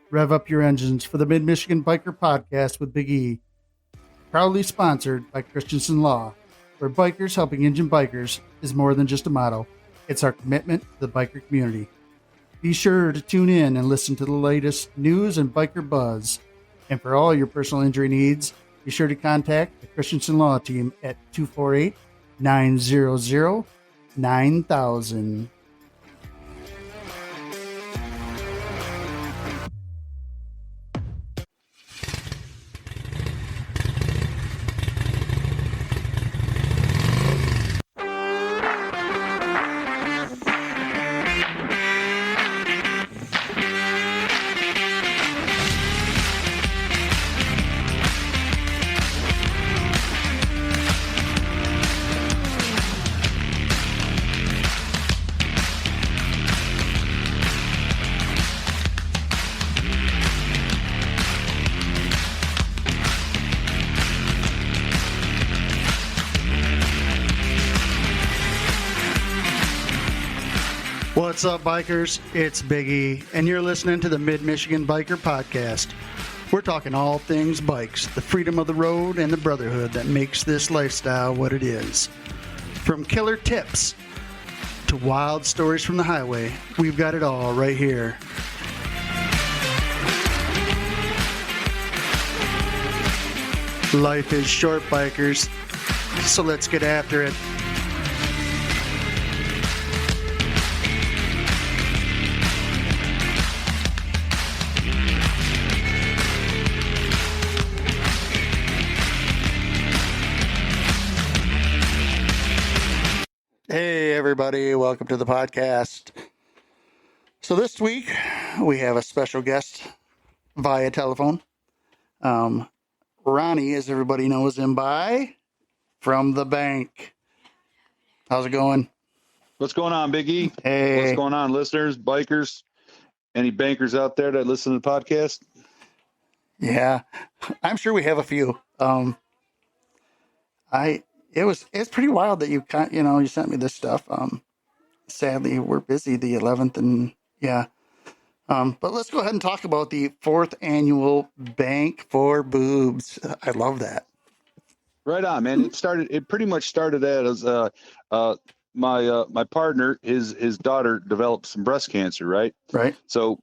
Rev up your engines for the Mid-Michigan Biker Podcast with Big E. Proudly sponsored by Christensen Law, where bikers helping injured bikers is more than just a motto. It's our commitment to the biker community. Be sure to tune in and listen to the latest news and biker buzz. And for all your personal injury needs, be sure to contact the Christensen Law team at 248-900-9000. What's up, bikers? It's Big E, and you're listening to the Mid-Michigan Biker Podcast. We're talking all things bikes, the freedom of the road, and the brotherhood that makes this lifestyle what it is. From killer tips to wild stories from the highway, we've got it all right here. Life is short, bikers, so let's get after it. Hey everybody, welcome to the podcast. So this week we have a special guest via telephone. Ronnie, as everybody knows him by, from the bank. How's it going? What's going on, Big E? Hey. What's going on, listeners, bikers, any bankers out there that listen to the podcast? Yeah, I'm sure we have a few. It's pretty wild that you sent me this stuff. Sadly, we're busy the 11th, and yeah. But let's go ahead and talk about the 4th annual Bank for Boobs. I love that. Right on, man. It pretty much started out as my partner, his daughter developed some breast cancer, right? Right. So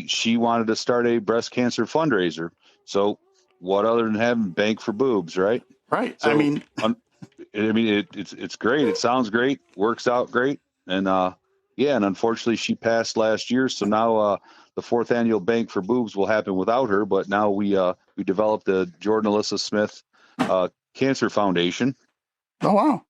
she wanted to start a breast cancer fundraiser. So what other than having Bank for Boobs, right? Right. So, it's great. It sounds great. Works out great. And and unfortunately she passed last year. So now the 4th annual Bank for Boobs will happen without her. But now we developed the Jordan Alyssa Smith Cancer Foundation. Oh wow.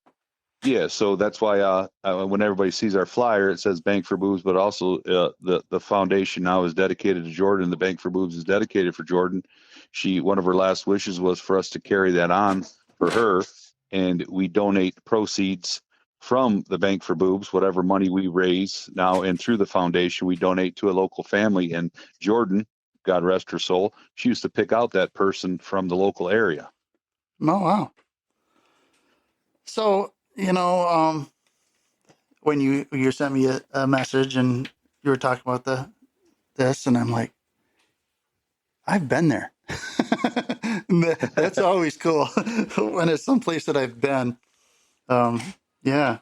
Yeah, so that's why when everybody sees our flyer, it says Bank for Boobs, but also the foundation now is dedicated to Jordan. The Bank for Boobs is dedicated for Jordan. One of her last wishes was for us to carry that on for her, and we donate proceeds from the Bank for Boobs, whatever money we raise now, and through the foundation, we donate to a local family. And Jordan, God rest her soul, she used to pick out that person from the local area. Oh wow. So, when you sent me a message and you were talking about this, and I'm like, I've been there. That's always cool when it's someplace that I've been. Yeah.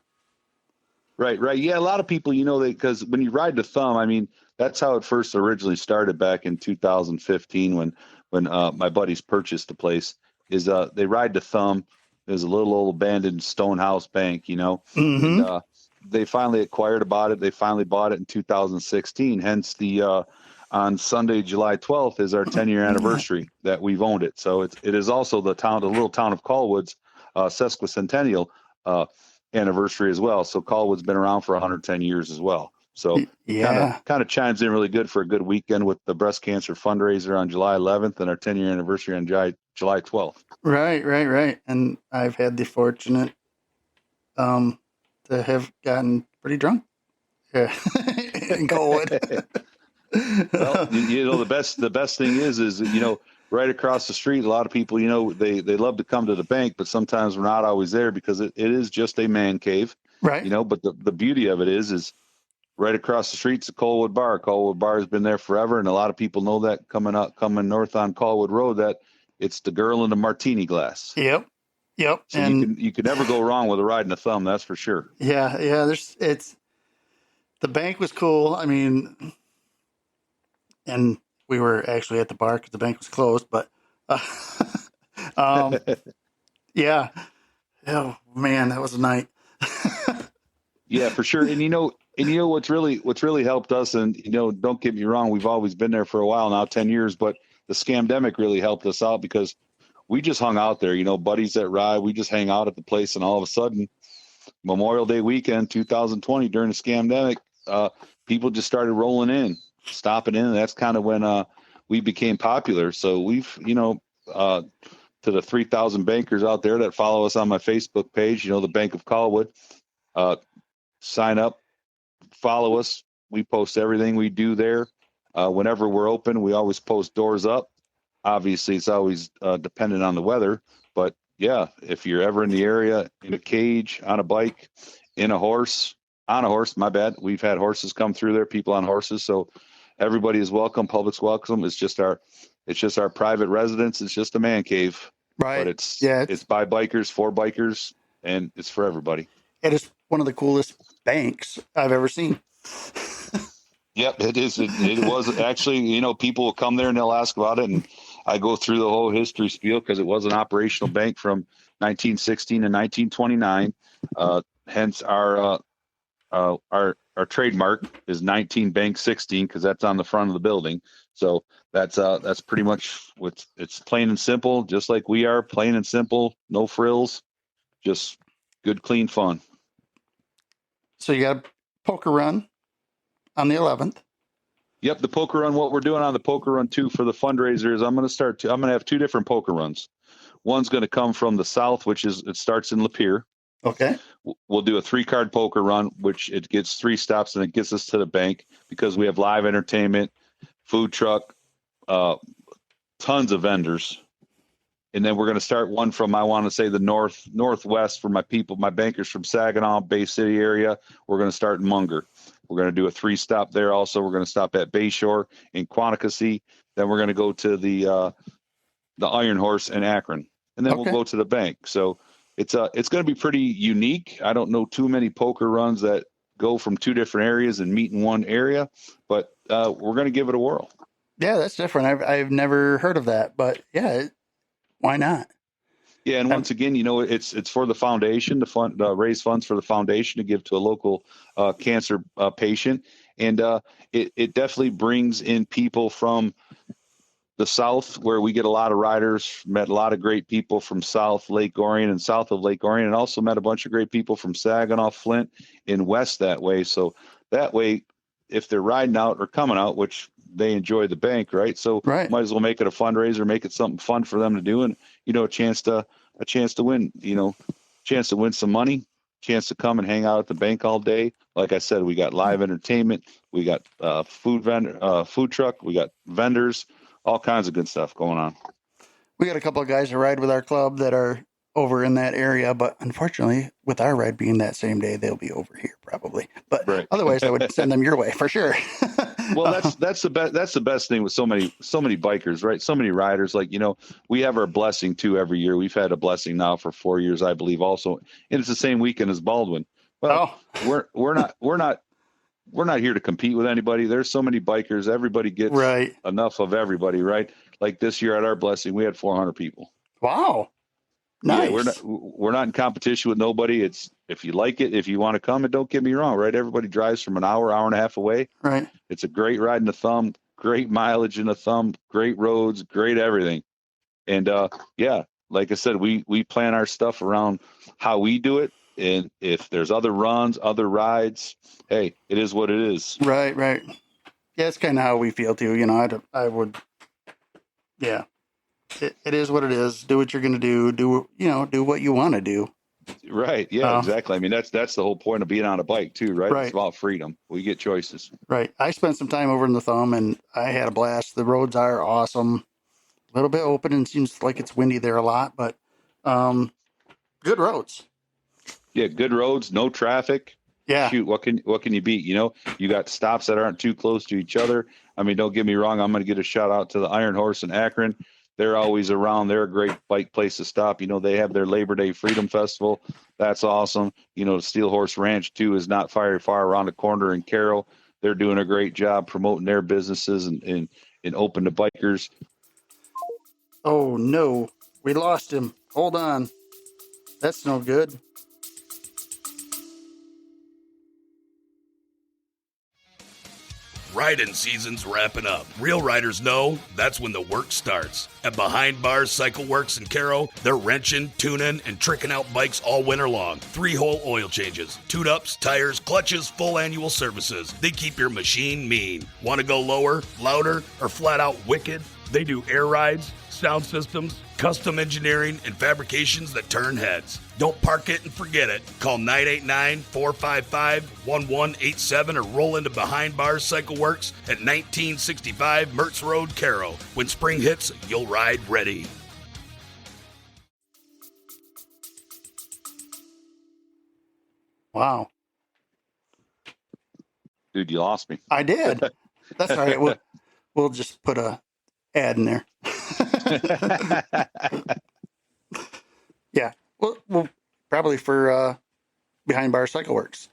Right. Yeah, a lot of people, because when you ride the thumb, I mean, that's how it first originally started back in 2015 when my buddies purchased the place. They ride the thumb. There's a little old abandoned stone house bank, Mm-hmm. and they finally acquired about it. They finally bought it in 2016. Hence on Sunday, July 12th is our 10-year anniversary that we've owned it. So it is also the little town of Colwood's sesquicentennial anniversary as well. So Colwood's been around for 110 years as well. So yeah, kind of chimes in really good for a good weekend with the breast cancer fundraiser on July 11th and our 10-year anniversary on July 12th. Right. And I've had the fortunate to have gotten pretty drunk in Colwood. Well, the best thing is right across the street, a lot of people, they love to come to the bank, but sometimes we're not always there because it is just a man cave, right? But the beauty of it is right across the street's the Colwood Bar. Colwood Bar has been there forever, and a lot of people know that coming north on Colwood Road, that it's the girl in the martini glass. Yep. So And you can never go wrong with a ride in the thumb, that's for sure. yeah. The bank was cool. I mean, and we were actually at the bar because the bank was closed, but uh, um, yeah. Oh man, that was a night. Yeah, for sure. And what's really helped us, and don't get me wrong, we've always been there for a while now, 10 years, but the scamdemic really helped us out because we just hung out there, buddies that ride, we just hang out at the place, and all of a sudden, Memorial Day weekend 2020 during the scamdemic, people just started rolling in, stopping in, and that's kind of when we became popular. So we've, to the 3,000 bankers out there that follow us on my Facebook page, the Bank of Colwood, sign up, follow us. We post everything we do there. Whenever we're open, we always post doors up. Obviously, it's always dependent on the weather. But yeah, if you're ever in the area, in a cage, on a bike, on a horse, my bad. We've had horses come through there, people on horses. So everybody is welcome. Public's welcome. It's just our private residence. It's just a man cave. Right. But it's by bikers, for bikers, and it's for everybody. It is one of the coolest banks I've ever seen. Yep, it is. It was actually, people will come there and they'll ask about it. And I go through the whole history spiel because it was an operational bank from 1916 to 1929. Hence our trademark is 19 Bank 16 because that's on the front of the building. So that's pretty much it's plain and simple, just like we are, plain and simple, no frills, just good, clean fun. So you got a poker run on the 11th. Yep, the poker run. What we're doing on the poker run too for the fundraiser is I'm going to have two different poker runs. One's going to come from the south, it starts in Lapeer. Okay. We'll do a 3-card poker run, which it gets 3 stops and it gets us to the bank because we have live entertainment, food truck, tons of vendors. And then we're going to start one from, I want to say, the northwest for my bankers from Saginaw, Bay City area. We're going to start in Munger. We're going to do a 3-stop there. Also, we're going to stop at Bayshore in Quanticosi. Then we're going to go to the Iron Horse in Akron, and then we'll go to the bank. So it's going to be pretty unique. I don't know too many poker runs that go from 2 different areas and meet in one area, but we're going to give it a whirl. Yeah, that's different. I've never heard of that, but yeah, why not? Yeah, and once again, it's for the foundation, raise funds for the foundation to give to a local cancer patient, and it definitely brings in people from the south, where we get a lot of riders. Met a lot of great people from South Lake Orion and south of Lake Orion, and also met a bunch of great people from Saginaw, Flint, and west that way. So that way, if they're riding out or coming out, which they enjoy the bank, right? So might as well make it a fundraiser, make it something fun for them to do, and a chance to win, chance to win some money, chance to come and hang out at the bank all day. Like I said, we got live entertainment, we got food truck, we got vendors, all kinds of good stuff going on. We got a couple of guys that ride with our club that are over in that area, but unfortunately, with our ride being that same day, they'll be over here probably. But otherwise, I would send them your way for sure. Well, that's the best thing with so many bikers, right? So many riders. Like, we have our blessing too every year. We've had a blessing now for 4 years, I believe, also, and it's the same weekend as Baldwin. Well, we're not here to compete with anybody. There's so many bikers. Everybody gets enough of everybody, right? Like this year at our blessing, we had 400 people. Wow. Nice. Yeah, we're not in competition with nobody. It's, if you like it, if you want to come, and don't get me wrong, right? Everybody drives from an hour and a half away. Right. It's a great ride in the thumb, great mileage in the thumb, great roads, great everything. And yeah, like I said, we plan our stuff around how we do it. And if there's other runs, other rides, hey, it is what it is. Right. Yeah, it's kind of how we feel too. I would, yeah. It is what it is. Do what you're going to do. Do what you want to do. Right. Yeah, exactly. I mean, that's the whole point of being on a bike too, right? Right. It's about freedom. We get choices. Right. I spent some time over in the thumb and I had a blast. The roads are awesome. A little bit open and seems like it's windy there a lot, but good roads. Yeah, good roads, no traffic. Yeah. shoot, what can you beat? You got stops that aren't too close to each other. I mean, don't get me wrong. I'm going to get a shout out to the Iron Horse in Akron. They're always around. They're a great bike place to stop. They have their Labor Day Freedom Festival. That's awesome. The Steel Horse Ranch too is not very far around the corner in Carroll. They're doing a great job promoting their businesses and open to bikers. Oh no, we lost him. Hold on. That's no good. Riding season's wrapping up. Real riders know that's when the work starts. At Behind Bars Cycle Works in Caro, they're wrenching, tuning, and tricking out bikes all winter long. 3-hole oil changes, tune-ups, tires, clutches, full annual services. They keep your machine mean. Want to go lower, louder, or flat out wicked? They do air rides, sound systems, custom engineering, and fabrications that turn heads. Don't park it and forget it. Call 989-455-1187 or roll into Behind Bars Cycle Works at 1965 Mertz Road, Caro. When spring hits, you'll ride ready. Wow. Dude, you lost me. I did. That's all right. We'll just put a ad in there. Yeah. Well, probably for Behind Bar Cycle Works.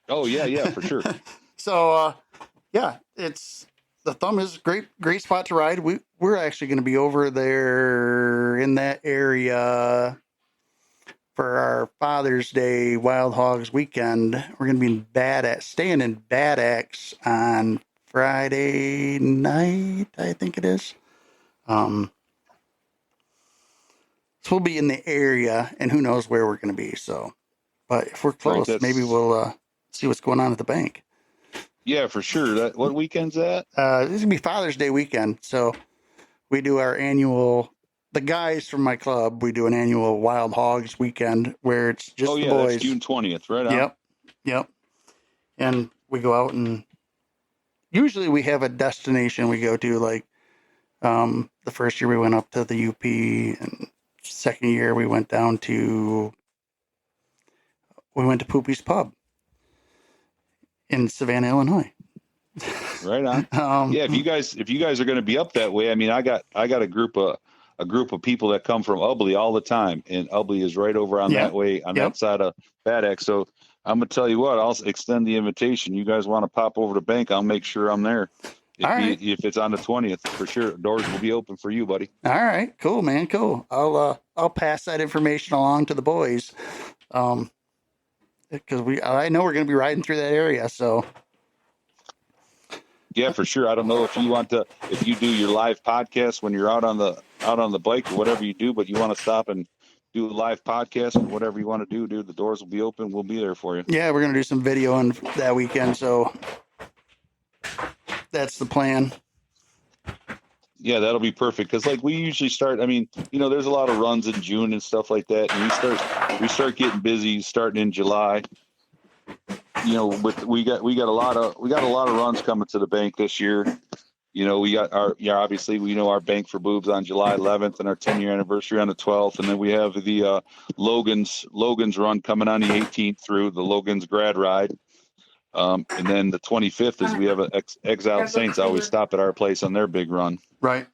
Oh yeah, for sure. So yeah, the Thumb is a great spot to ride. We're actually going to be over there in that area for our Father's Day Wild Hogs weekend. We're going to be staying in Bad Axe on Friday night, I think it is. So we'll be in the area, and who knows where we're going to be. So, but if we're close, Right, maybe we'll see what's going on at the bank. Yeah, for sure. What weekend's that? This is going to be Father's Day weekend. So we do our annual, the guys from my club, we do an annual Wild Hogs weekend where it's just the boys. That's June 20th, right on. Yep. And we go out and usually we have a destination we go to, like the first year we went up to the UP, and second year we went to Poopy's Pub in Savannah, Illinois. Right on. Yeah, if you guys are going to be up that way, I mean, I got a group of people that come from Ubley all the time, and Ubley is right over on that way on that side of Bad Axe. So I'm gonna tell you what, I'll extend the invitation. You guys want to pop over to bank? I'll make sure I'm there. If it's on the 20th, for sure, doors will be open for you, buddy. All right, cool, man, cool. I'll pass that information along to the boys, because I know we're gonna be riding through that area, so. Yeah, for sure. I don't know if you do your live podcast when you're out on the bike or whatever you do, but you want to stop and do a live podcast or whatever you want to do, dude. The doors will be open. We'll be there for you. Yeah, we're gonna do some video on that weekend, so that's the plan. Yeah, that'll be perfect. Because like we usually start, I mean, there's a lot of runs in June and stuff like that, and we start getting busy starting in July. We got a lot of runs coming to the bank this year. We got obviously we know our Bank for Boobs on July 11th and our 10-year anniversary on the 12th, and then we have the Logan's run coming on the 18th through the Logan's grad ride. And then the 25th is we have an Exiled Saints always stop at our place on their big run. Right.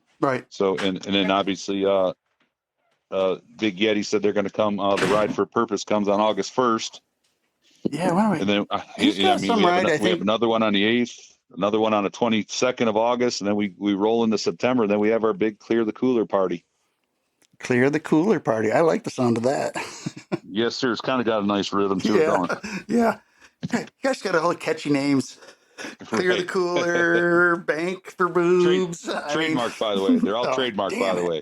So and then obviously Big Yeti said they're going to come. The Ride for Purpose comes on August 1st. Yeah, why and then we have another one on the 8th, another one on the 22nd of August, and then we roll into September. And then we have our big Clear the Cooler party. Clear the Cooler party. I like the sound of that. Yes, sir. It's kind of got a nice rhythm to it going. Yeah. You guys got all the catchy names. Clear the Cooler, Bank for Boobs. Trademarked, by the way. They're all trademarked, by the way.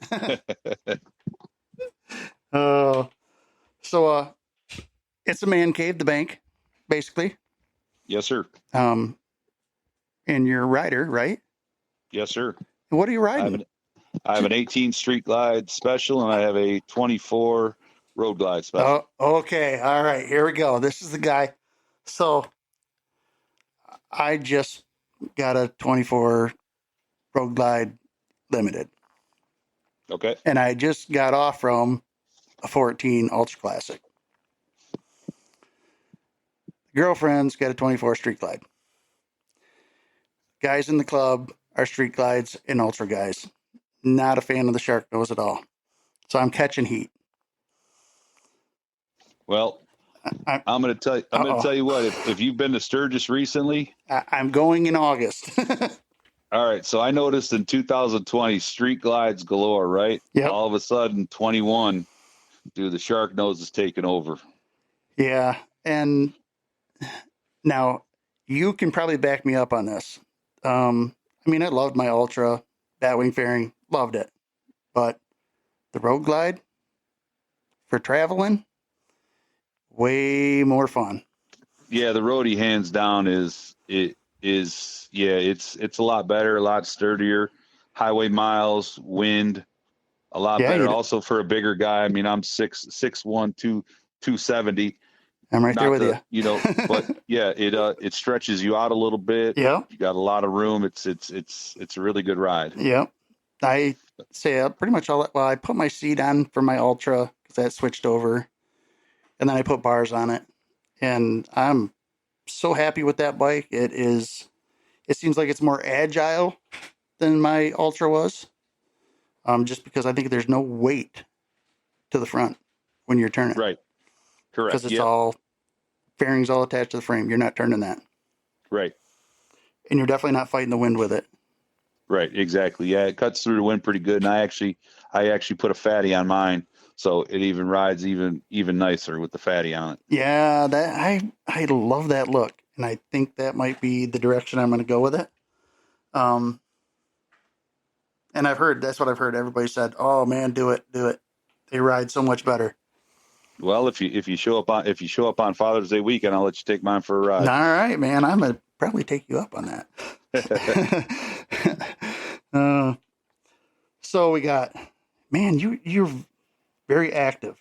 So it's a man cave, the bank, basically. Yes, sir. And you're a rider, right? Yes, sir. What are you riding? I have an 18 Street Glide Special, and I have a 24 Road Glide Special. Oh, okay. All right. Here we go. This is the guy. So I just got a 24 Road Glide Limited. Okay. And I just got off from a 14 Ultra Classic. Girlfriend's got a 24 Street Glide. Guys in the club are Street Glides and Ultra guys. Not a fan of the shark nose at all. So I'm catching heat. Well, I'm going to tell you. I'm going to tell you what. If you've been to Sturgis recently, I'm going in August. all right. So I noticed in 2020, Street Glides galore. Right. Yep. All of a sudden, 21, dude, the shark nose is taking over. Yeah, and now you can probably back me up on this. I mean, I loved my Ultra Batwing fairing, loved it, but the Road Glide for traveling, way more fun. Yeah, the Roadie hands down is it's a lot better, a lot sturdier, highway miles, wind, a lot better. Also for a bigger guy. I mean, I'm 6'1", 270. I'm right there with you. You know, but yeah, it stretches you out a little bit. Yeah, you got a lot of room. It's a really good ride. Yeah, I say pretty much all. Well, I put my seat on for my Ultra because that switched over, and then I put bars on it, and I'm so happy with that bike. It seems like it's more agile than my Ultra was, just because I think there's no weight to the front when you're turning. Right. Correct. Because it's all fairings all attached to the frame. You're not turning that. Right. And you're definitely not fighting the wind with it. Right. Exactly. Yeah, it cuts through the wind pretty good. And I actually put a fatty on mine, so it even rides even nicer with the fatty on it. Yeah, that I love that look, and I think that might be the direction I'm going to go with it. And that's what I've heard. Everybody said, "Oh man, do it. They ride so much better." Well, if you show up on Father's Day weekend, I'll let you take mine for a ride. All right, man. I'm gonna probably take you up on that. So we got, man, you're very active.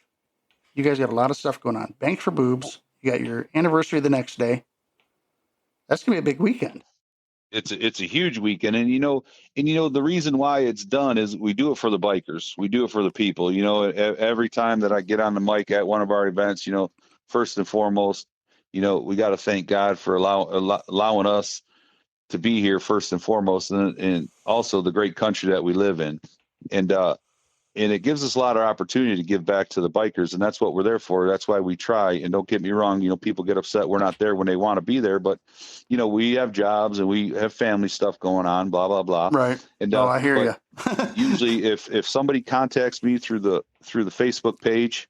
You guys got a lot of stuff going on. Bank for Boobs. You got your anniversary the next day. That's gonna be a big weekend. It's a huge weekend, and the reason why it's done is we do it for the bikers. We do it for the people. Every time that I get on the mic at one of our events, first and foremost, we got to thank God for allowing us to be here first and foremost, and also the great country that we live in, and it gives us a lot of opportunity to give back to the bikers, and that's what we're there for. That's why we try. And don't get me wrong, people get upset we're not there when they want to be there, but we have jobs and we have family stuff going on, blah blah blah. Right. And I hear you. Usually, if somebody contacts me through the Facebook page,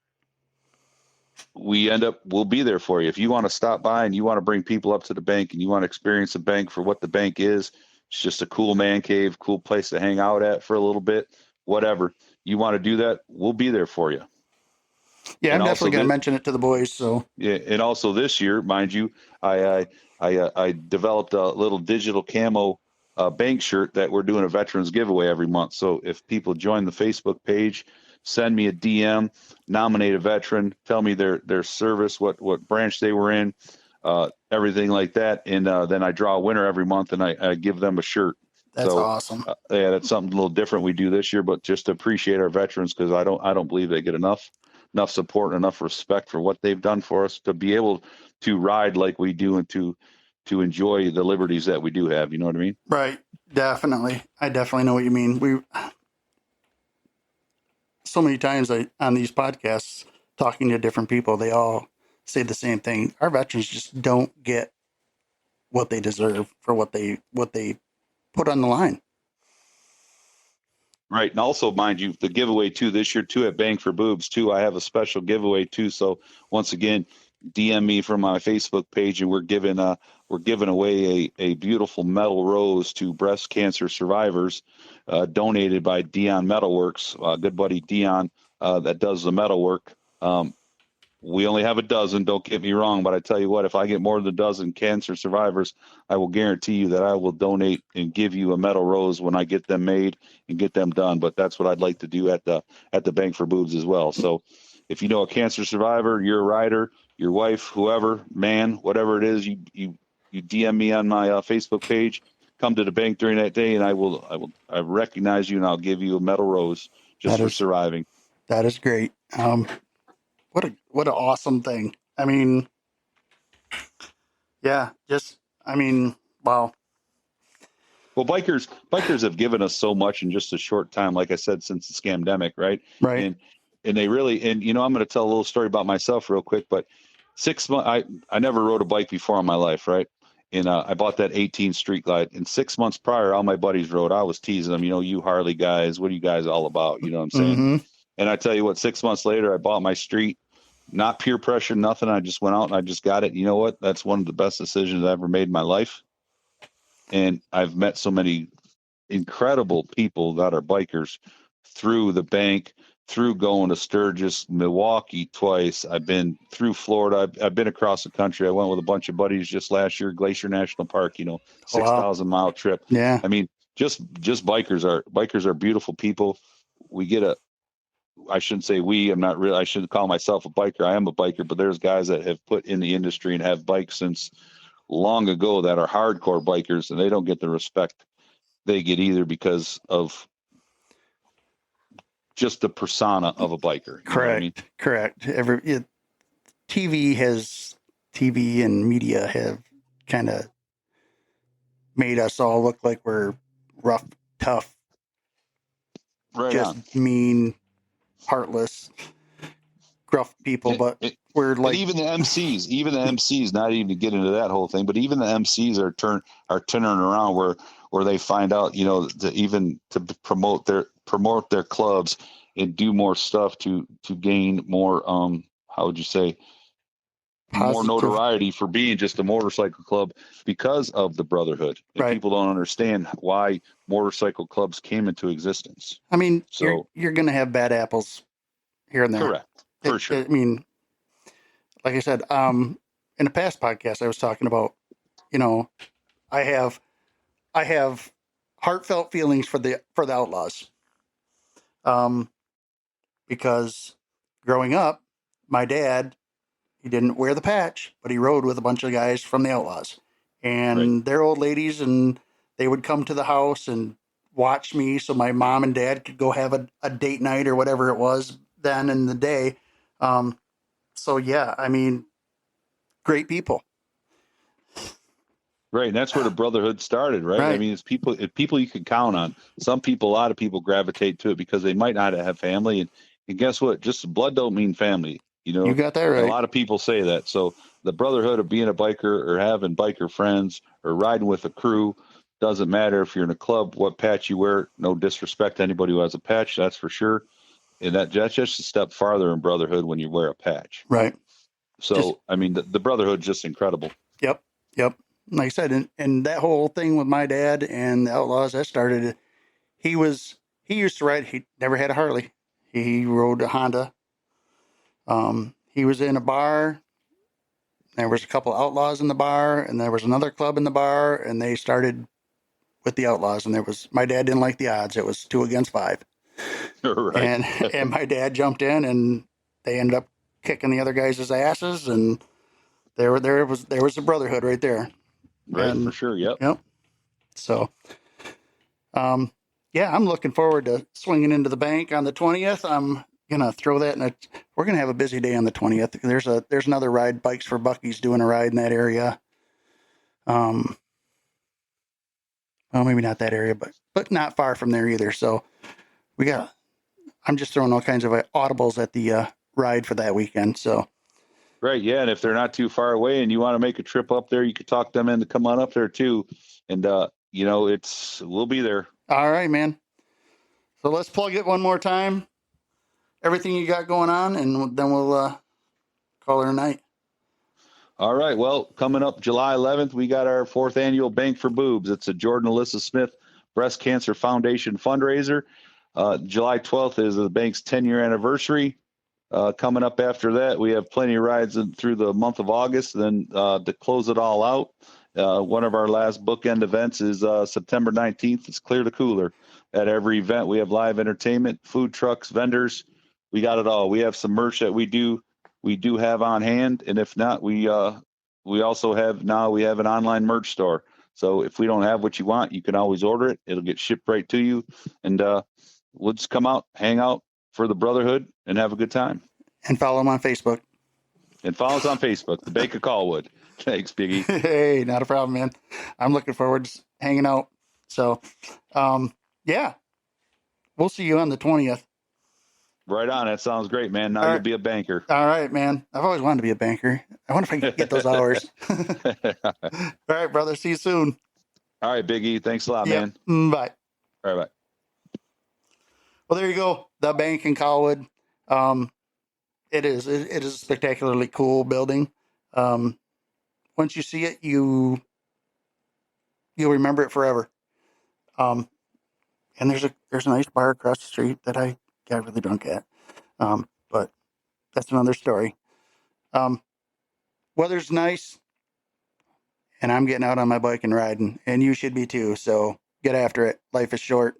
we'll be there for you. If you want to stop by and you want to bring people up to the bank and you want to experience the bank for what the bank is, it's just a cool man cave, cool place to hang out at for a little bit, whatever. You want to do that, we'll be there for you. Yeah, I'm definitely going to mention it to the boys. So yeah, and also this year, mind you, I developed a little digital camo bank shirt that we're doing a veterans giveaway every month. So if people join the Facebook page, send me a DM, nominate a veteran, tell me their service, what branch they were in, everything like that, and then I draw a winner every month and I give them a shirt. That's awesome. Yeah, that's something a little different we do this year, but just to appreciate our veterans, because I don't believe they get enough support and enough respect for what they've done for us to be able to ride like we do and to enjoy the liberties that we do have. You know what I mean? Right. Definitely. I definitely know what you mean. So many times on these podcasts, talking to different people, they all say the same thing. Our veterans just don't get what they deserve for what they put on the line. Right. And also, mind you, the giveaway too this year too at Bank for Boobs too, I have a special giveaway too. So once again, DM me from my Facebook page and we're giving away a beautiful metal rose to breast cancer survivors, donated by Dion Metalworks, good buddy Dion, that does the metal work. We only have a dozen, don't get me wrong, but I tell you what, if I get more than a dozen cancer survivors, I will guarantee you that I will donate and give you a metal rose when I get them made and get them done. But that's what I'd like to do at the Bank for Boobs as well. So if you know a cancer survivor, you're a rider, your wife, whoever, man, whatever it is, you DM me on my Facebook page, come to the bank during that day, and I recognize you and I'll give you a metal rose for surviving. That is great. What an awesome thing. I mean, Yeah, wow. Well, bikers have given us so much in just a short time, like I said, since the scamdemic, right? Right. And they really, and I'm going to tell a little story about myself real quick, but 6 months, I never rode a bike before in my life, right? And I bought that 18 Street Glide, and 6 months prior, all my buddies rode. I was teasing them, you Harley guys, what are you guys all about? You know what I'm saying? Mm-hmm. And I tell you what, 6 months later, I bought my Street, not peer pressure, nothing. I just went out and I just got it. You know what? That's one of the best decisions I ever made in my life. And I've met so many incredible people that are bikers through the bank, through going to Sturgis, Milwaukee twice. I've been through Florida. I've been across the country. I went with a bunch of buddies just last year, Glacier National Park, Oh, wow. 6,000-mile trip. Yeah. I mean, just bikers are beautiful people. We get I shouldn't say we, I shouldn't call myself a biker. I am a biker, but there's guys that have put in the industry and have bikes since long ago that are hardcore bikers, and they don't get the respect they get either because of just the persona of a biker. You know what I mean? Correct. TV and media have kind of made us all look like we're rough, tough, Right just on. mean, heartless, gruff people. But we're like, and even the MCs, not even to get into that whole thing, but even the MCs are turning around where they find out, to promote their clubs and do more stuff to gain more, how would you say, more positive. notoriety for being just a motorcycle club because of the brotherhood. And Right. people don't understand why motorcycle clubs came into existence. I mean, So you're going to have bad apples here and there. correct, for sure. I mean, like I said, in a past podcast, I was talking about, I have heartfelt feelings for the Outlaws, because growing up, my dad, he didn't wear the patch, but he rode with a bunch of guys from the Outlaws, and they're old ladies, and they would come to the house and watch me, so my mom and dad could go have a date night or whatever it was then in the day. So yeah, I mean, great people. Right, and that's where the brotherhood started, right? Right. I mean, it's people you can count on. A lot of people gravitate to it because they might not have family, and guess what? Just blood don't mean family, You got that right. And a lot of people say that. So the brotherhood of being a biker or having biker friends or riding with a crew doesn't matter if you're in a club, what patch you wear. No disrespect to anybody who has a patch, that's for sure. And that's just a step farther in brotherhood when you wear a patch. Right. So, I mean, the brotherhood's just incredible. Yep. Like I said, and that whole thing with my dad and the Outlaws, that started, he used to ride, he never had a Harley. He rode a Honda. He was in a bar. There was a couple Outlaws in the bar, and there was another club in the bar, and they started with the Outlaws, and my dad didn't like the odds. It was 2 against 5. Right. And my dad jumped in, and they ended up kicking the other guys' asses, and there was a brotherhood right there. Right, for sure. Yep. So, yeah, I'm looking forward to swinging into the bank on the 20th. I'm gonna throw that we're gonna have a busy day on the 20th. There's another ride, Bikes for Bucky's doing a ride in that area. Well, maybe not that area, but not far from there either. So I'm just throwing all kinds of audibles at the ride for that weekend. So. Right, yeah, and if they're not too far away and you want to make a trip up there, you could talk them into come on up there too, and we'll be there. All right, man. So let's plug it one more time. Everything you got going on, and then we'll call it a night. All right, well, coming up July 11th, we got our 4th annual Bank for Boobs. It's a Jordan Alyssa Smith Breast Cancer Foundation fundraiser. July 12th is the bank's 10-year anniversary. Coming up after that, we have plenty of rides through the month of August. Then to close it all out, one of our last bookend events is September 19th. It's Clear the Cooler. At every event, we have live entertainment, food trucks, vendors. We got it all. We have some merch that we do have on hand, and if not, we also have we have an online merch store. So if we don't have what you want, you can always order it. It'll get shipped right to you, and we'll just come out, hang out for the brotherhood, and have a good time. And follow them on Facebook. And follow us on Facebook, the Bank of Colwood. Thanks, Biggie. Hey, not a problem, man. I'm looking forward to hanging out. So, yeah, we'll see you on the 20th. Right on. That sounds great, man. Now All you'll right. be a banker. All right, man. I've always wanted to be a banker. I wonder if I can get those hours. All right, brother. See you soon. All right, Biggie. Thanks a lot, man. Bye. All right, bye. Well, there you go. The bank in Colwood. It is a spectacularly cool building. Once you see it, you'll remember it forever. And there's a nice bar across the street that I got really drunk at. But that's another story. Weather's nice, and I'm getting out on my bike and riding, and you should be too. So get after it. Life is short.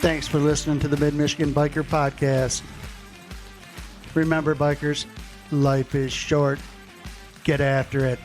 Thanks for listening to the Mid-Michigan Biker Podcast. Remember, bikers, life is short. Get after it.